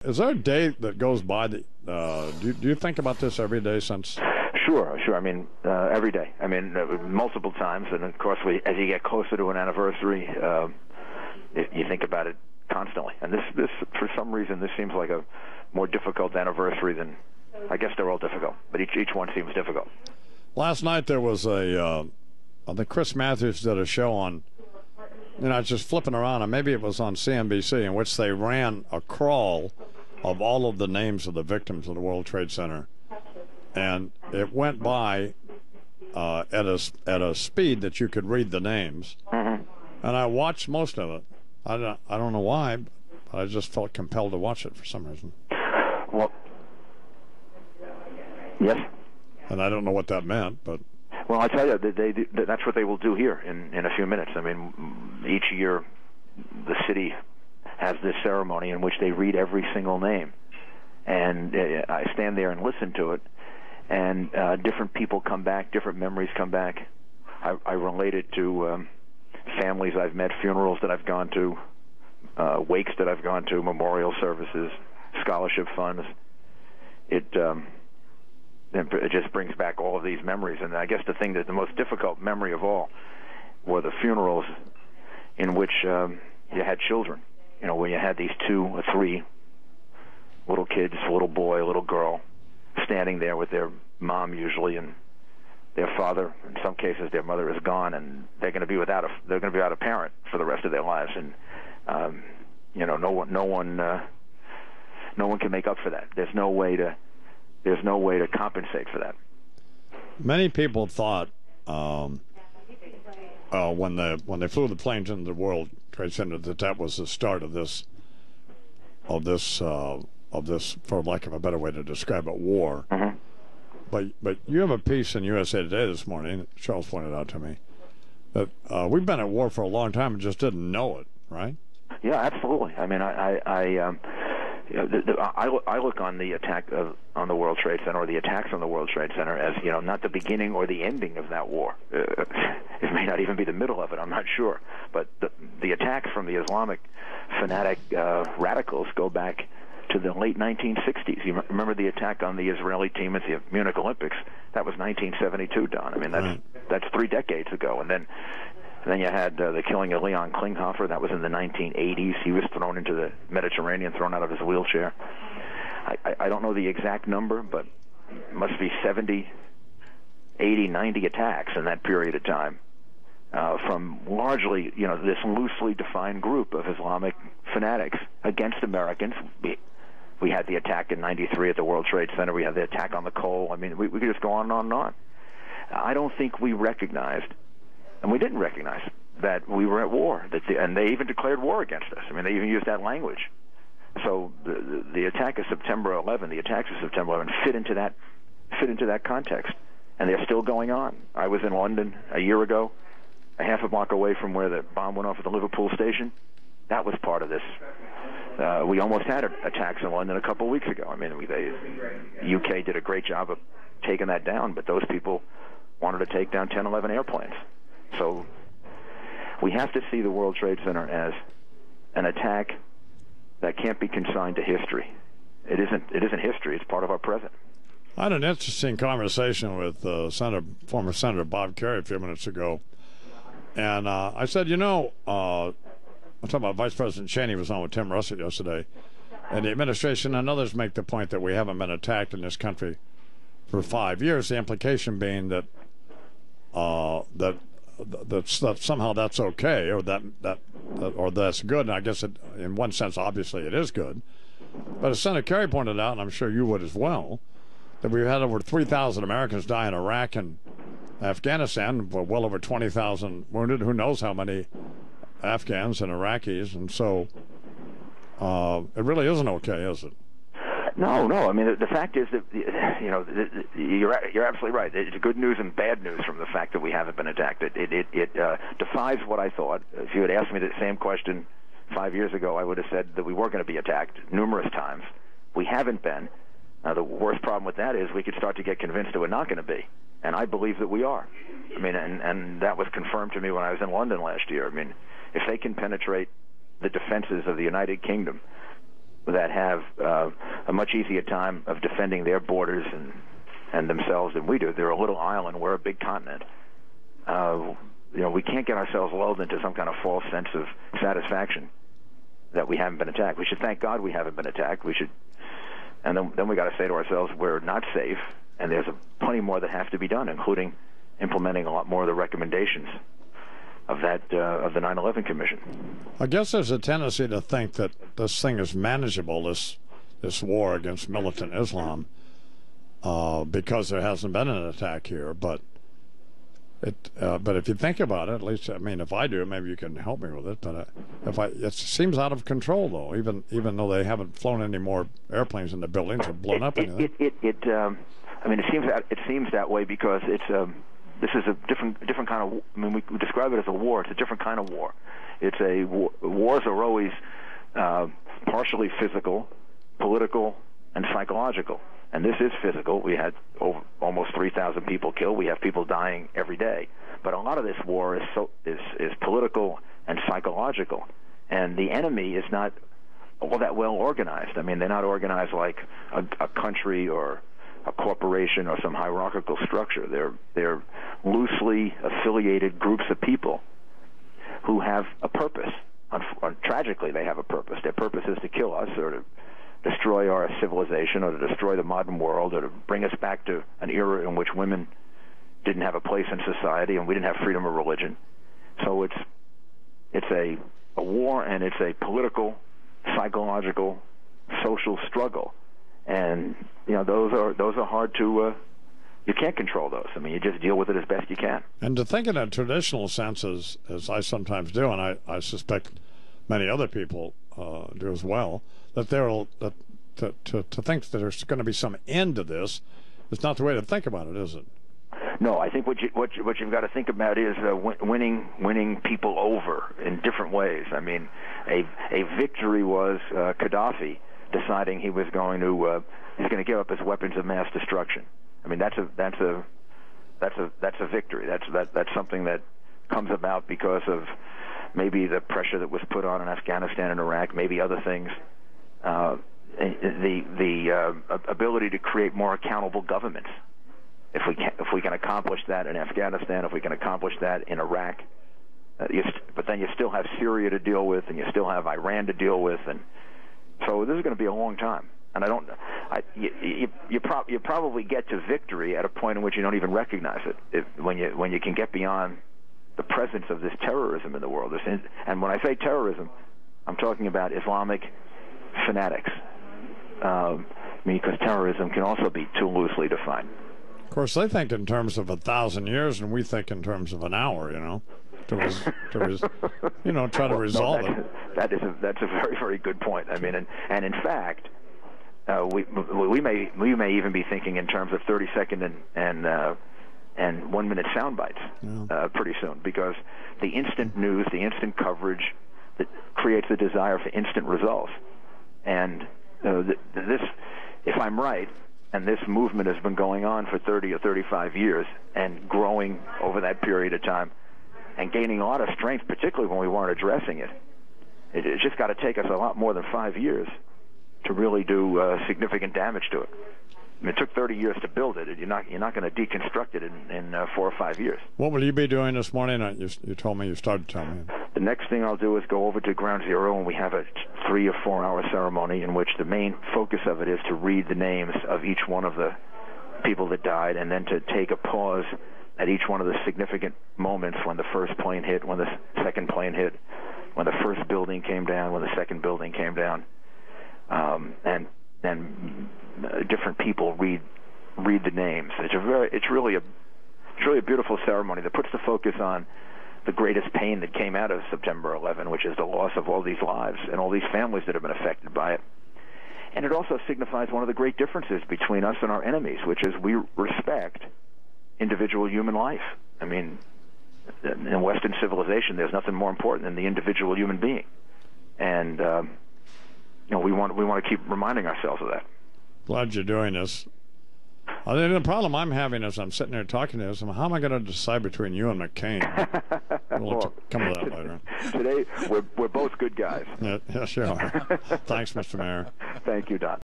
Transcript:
Is there a day that goes by that, do you think about this every day since? Sure. I mean, every day. I mean, multiple times. And, of course, as you get closer to an anniversary, you think about it constantly. And this, for some reason, this seems like a more difficult anniversary than, I guess they're all difficult, but each one seems difficult. Last night there was I think Chris Matthews did a show on, I was just flipping around, and maybe it was on CNBC, in which they ran a crawl of all of the names of the victims of the World Trade Center. And it went by at a speed that you could read the names. Mm-hmm. And I watched most of it. I don't know why, but I just felt compelled to watch it for some reason. Well, yes. And I don't know what that meant, but... Well, I tell you, that's what they will do here in a few minutes. I mean, each year the city has this ceremony in which they read every single name. And I stand there and listen to it, and different people come back, different memories come back. I relate it to families I've met, funerals that I've gone to, wakes that I've gone to, memorial services, scholarship funds. It just brings back all of these memories. And I guess the most difficult memory of all were the funerals in which you had children. Where you had these 2 or 3 little kids, a little boy, a little girl, standing there with their mom usually, and their father. In some cases, their mother is gone, and they're going to be without a parent for the rest of their lives. And no one can make up for that. There's no way to compensate for that. Many people thought when they flew the planes into the World Trade Center that was the start of this, for lack of a better way to describe it, war. Mm-hmm. But you have a piece in USA Today this morning, Charles pointed out to me, that we've been at war for a long time and just didn't know it, right? Yeah, absolutely. I mean, I look on the attack on the World Trade Center, or the attacks on the World Trade Center, as not the beginning or the ending of that war. It may not even be the middle of it. I'm not sure. But the attacks from the Islamic fanatic radicals go back to the late 1960s. You remember the attack on the Israeli team at the Munich Olympics? That was 1972, Don. I mean, that's 3 decades ago. And then you had the killing of Leon Klinghoffer. That was in the 1980s. He was thrown into the Mediterranean, thrown out of his wheelchair. I don't know the exact number, but it must be 70, 80, 90 attacks in that period of time from largely, this loosely defined group of Islamic fanatics against Americans. We had the attack in '93 at the World Trade Center. We had the attack on the Cole. I mean, we could just go on and on and on. I don't think we recognized, and we didn't recognize, that we were at war. And they even declared war against us. I mean, they even used that language. So the attack of September 11, the attacks of September 11, fit into that context, and they're still going on. I was in London a year ago, a half a block away from where the bomb went off at the Liverpool station. That was part of this. We almost had attacks in London a couple of weeks ago. I mean, the UK did a great job of taking that down, but those people wanted to take down 10, 11 airplanes. So we have to see the World Trade Center as an attack that can't be consigned to history. It isn't history. It's part of our present. I had an interesting conversation with former Senator Bob Kerrey a few minutes ago, and I said, I'm talking about Vice President Cheney was on with Tim Russert yesterday, and the administration and others make the point that we haven't been attacked in this country for 5 years. The implication being that that somehow that's okay, or or that's good. And I guess in one sense, obviously, it is good. But as Senator Kerry pointed out, and I'm sure you would as well, that we've had over 3,000 Americans die in Iraq and Afghanistan, well over 20,000 wounded. Who knows how many Afghans and Iraqis, and so it really isn't okay, is it? No. I mean, the fact is that you're absolutely right. It's good news and bad news from the fact that we haven't been attacked. It defies what I thought. If you had asked me the same question 5 years ago, I would have said that we were going to be attacked numerous times. We haven't been. The worst problem with that is we could start to get convinced that we're not going to be, and I believe that we are. I mean, and that was confirmed to me when I was in London last year. I mean, if they can penetrate the defenses of the United Kingdom, that have a much easier time of defending their borders and themselves than we do. They're a little island. We're a big continent. We can't get ourselves lulled into some kind of false sense of satisfaction that we haven't been attacked. We should thank God we haven't been attacked. We should, and then we got to say to ourselves, we're not safe, and there's plenty more that has to be done, including implementing a lot more of the recommendations of the 9/11 Commission. I guess there's a tendency to think that this thing is manageable, this war against militant Islam, because there hasn't been an attack here. But if you think about it, at least, I mean, if I do, maybe you can help me with it. But it seems out of control, though. Even though they haven't flown any more airplanes in the buildings or blown up anything. It seems that way because it's this is a different kind of. I mean, we describe it as a war. It's a different kind of war. It's a wars are always partially physical, political, and psychological. And this is physical. We had almost 3,000 people killed. We have people dying every day. But a lot of this war is political and psychological. And the enemy is not all that well organized. I mean, they're not organized like a country or a corporation or some hierarchical structure. They're loosely affiliated groups of people who have a purpose. Tragically, they have a purpose. Their purpose is to kill us or to destroy our civilization or to destroy the modern world or to bring us back to an era in which women didn't have a place in society and we didn't have freedom of religion. So it's a war, and it's a political, psychological, social struggle. And those are hard to. You can't control those. I mean, you just deal with it as best you can. And to think in a traditional sense, as I sometimes do, and I suspect many other people do as well, that to think that there's going to be some end to this is not the way to think about it, is it? No, I think what you've got to think about is winning people over in different ways. I mean, a victory was Gaddafi deciding he was going to give up his weapons of mass destruction. I mean, that's a victory. That's something that comes about because of maybe the pressure that was put on in Afghanistan and Iraq, maybe other things. The ability to create more accountable governments. If we can accomplish that in Afghanistan, if we can accomplish that in Iraq, but then you still have Syria to deal with, and you still have Iran to deal with, and so this is going to be a long time. And you probably get to victory at a point in which you don't even recognize it. When you can get beyond the presence of this terrorism in the world. And when I say terrorism, I'm talking about Islamic fanatics. Because terrorism can also be too loosely defined. Of course, they think in terms of 1,000 years, and we think in terms of an hour. Try to resolve it. That's a very, very good point. I mean, and in fact, we may even be thinking in terms of 30-second and 1 minute sound bites pretty soon, because the instant news, the instant coverage, that creates the desire for instant results. And this, if I'm right, and this movement has been going on for 30 or 35 years and growing over that period of time and gaining a lot of strength, particularly when we weren't addressing it. It's just got to take us a lot more than 5 years to really do significant damage to it. I mean, it took 30 years to build it. You're not going to deconstruct it in 4 or 5 years. What will you be doing this morning? You told me, you started telling me. The next thing I'll do is go over to Ground Zero, and we have a 3 or 4 hour ceremony in which the main focus of it is to read the names of each one of the people that died, and then to take a pause at each one of the significant moments, when the first plane hit, when the second plane hit, when the first building came down, when the second building came down, and different people read the names. It's really a beautiful ceremony that puts the focus on the greatest pain that came out of September 11, which is the loss of all these lives and all these families that have been affected by it. And it also signifies one of the great differences between us and our enemies, which is we respect individual human life. I mean, in Western civilization, there's nothing more important than the individual human being. And we want to keep reminding ourselves of that. Glad you're doing this. The problem I'm having is I'm sitting there talking to you, how am I going to decide between you and McCain? We'll come to that later. Today, we're both good guys. Yeah, sure are. Thanks, Mr. Mayor. Thank you, Don.